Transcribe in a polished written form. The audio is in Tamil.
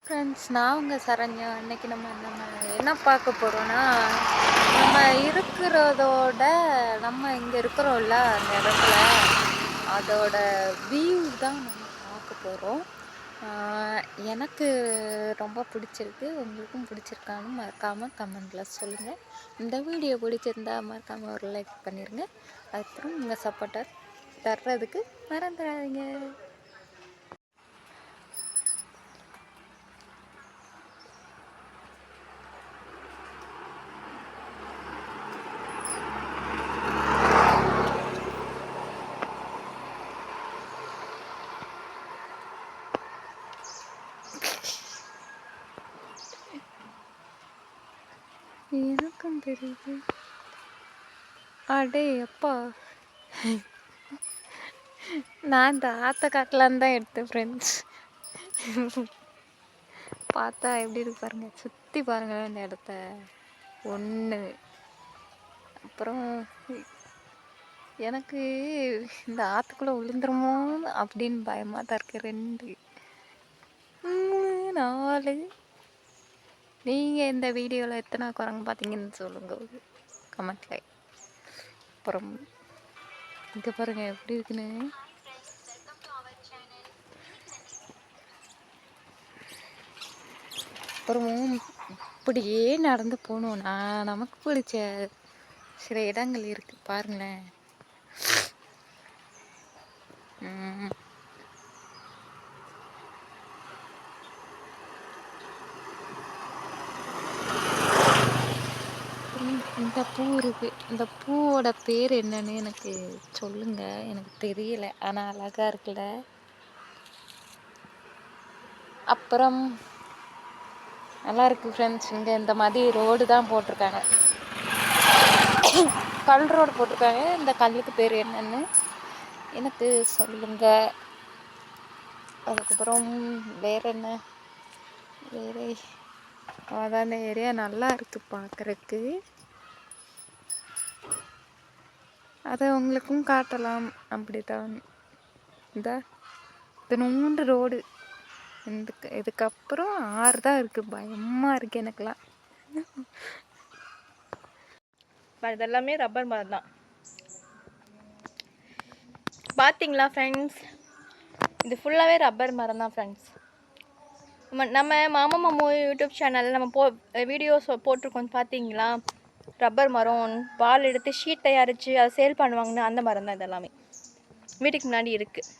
ஃப்ரெண்ட்ஸ், நான் உங்கள் சரண்யா. இன்றைக்கி நம்ம என்ன பார்க்க போகிறோன்னா, நம்ம இருக்கிறதோட நம்ம இங்கே இருக்கிறோம்ல அந்த இடத்துல அதோட வியூ தான் நம்ம பார்க்க போகிறோம். எனக்கு ரொம்ப பிடிச்சிருக்கு. உங்களுக்கும் பிடிச்சிருக்கான்னு மறக்காமல் கமெண்டில் சொல்லுங்கள். இந்த வீடியோ பிடிச்சிருந்தா மறக்காமல் ஒரு லைக் பண்ணிடுங்க. அதுக்கப்புறம் உங்கள் சப்போர்ட்டை தர்றதுக்கு மறந்துடாதீங்க. எனக்கும் தெரியுது. அடே அப்பா, நான் இந்த ஆத்தக்காட்டிலான்னு தான் எடுத்தேன் ஃப்ரெண்ட்ஸ். பார்த்தா எப்படி இருக்கு பாருங்க, சுற்றி பாருங்க இந்த இடத்த. ஒன்று அப்புறம் எனக்கு இந்த ஆற்றுக்குள்ளே விழுந்துருமோ அப்படின்னு பயமாக தான் இருக்கு. 2 3 4. நீங்கள் இந்த வீடியோவில் எத்தனை குரங்கு பார்த்தீங்கன்னு சொல்லுங்கள் கமெண்ட்ல. அப்புறம் இங்கே பாருங்கள் எப்படி இருக்குன்னு. அப்புறம் இப்படியே நடந்து போகணுன்னா நமக்கு பிடிச்ச சில இடங்கள் இருக்குது பாருங்களேன். இந்த பூ இருக்கு. இந்த பூவோட பேர் என்னன்னு எனக்கு சொல்லுங்க, எனக்கு தெரியல. ஆனால் அழகா இருக்குல்ல. அப்புறம் நல்லா இருக்கு ஃப்ரெண்ட்ஸ். இங்கே இந்த மாதிரி ரோடு தான் போட்டிருக்காங்க, கல் ரோடு போட்டிருக்காங்க. இந்த கல்லுக்கு பேர் என்னன்னு எனக்கு சொல்லுங்க. அதுக்கப்புறம் வேற என்ன, வேற அதான் இந்த ஏரியா நல்லா இருக்கு பார்க்குறக்கு. அதை உங்களுக்கும் காட்டலாம் அப்படித்தான். இந்த நூண்டு ரோடு. இதுக்கப்புறம் 6 தான் இருக்குது. பயமாக இருக்குது எனக்குலாம். இதெல்லாமே ரப்பர் மரம் தான். பார்த்தீங்களா ஃப்ரெண்ட்ஸ், இது ஃபுல்லாகவே ரப்பர் மரம் தான் ஃப்ரெண்ட்ஸ். நம்ம மாமா மாமு யூடியூப் சேனலில் நம்ம வீடியோஸ் போட்டிருக்கோம் பார்த்தீங்களா. ரப்பர் மரம் பால் எடுத்து ஷீட் தயாரித்து அதை சேல் பண்ணுவாங்கன்னு அந்த மரம் தான் இதெல்லாமே. வீட்டுக்கு முன்னாடி இருக்குது.